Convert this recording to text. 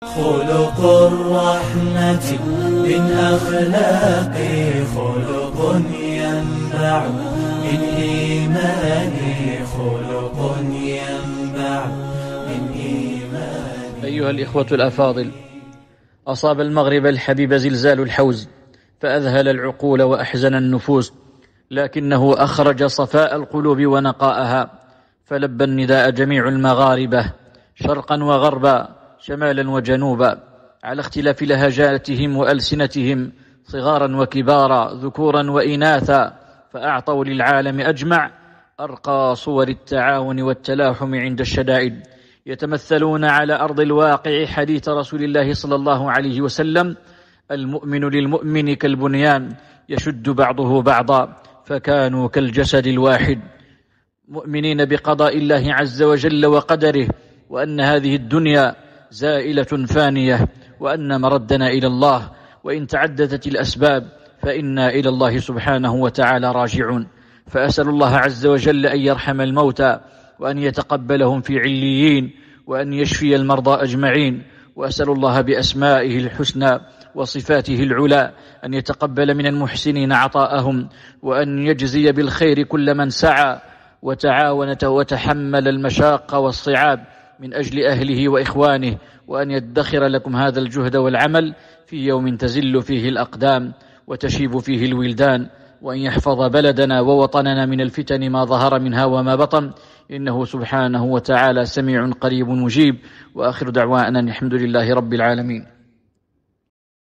خلق الرحمة من أخلاقي، خلق ينبع من إيماني، خلق ينبع من إيماني. أيها الإخوة الأفاضل، أصاب المغرب الحبيب زلزال الحوز فأذهل العقول وأحزن النفوس، لكنه أخرج صفاء القلوب ونقاءها، فلبى النداء جميع المغاربة شرقا وغربا، شمالا وجنوبا، على اختلاف لهجاتهم وألسنتهم، صغارا وكبارا، ذكورا وإناثا، فأعطوا للعالم أجمع أرقى صور التعاون والتلاحم عند الشدائد، يتمثلون على أرض الواقع حديث رسول الله صلى الله عليه وسلم: المؤمن للمؤمن كالبنيان يشد بعضه بعضا، فكانوا كالجسد الواحد، مؤمنين بقضاء الله عز وجل وقدره، وأن هذه الدنيا زائلة فانية، وأن مردنا إلى الله، وإن تعددت الأسباب فإنا إلى الله سبحانه وتعالى راجعون. فأسأل الله عز وجل أن يرحم الموتى، وأن يتقبلهم في عليين، وأن يشفي المرضى أجمعين، وأسأل الله بأسمائه الحسنى وصفاته العلى أن يتقبل من المحسنين عطاءهم، وأن يجزي بالخير كل من سعى وتعاون وتحمل المشاق والصعاب من أجل أهله وإخوانه، وأن يدخر لكم هذا الجهد والعمل في يوم تزل فيه الأقدام وتشيب فيه الولدان، وأن يحفظ بلدنا ووطننا من الفتن ما ظهر منها وما بطن، إنه سبحانه وتعالى سميع قريب مجيب. وآخر دعوانا الحمد لله رب العالمين.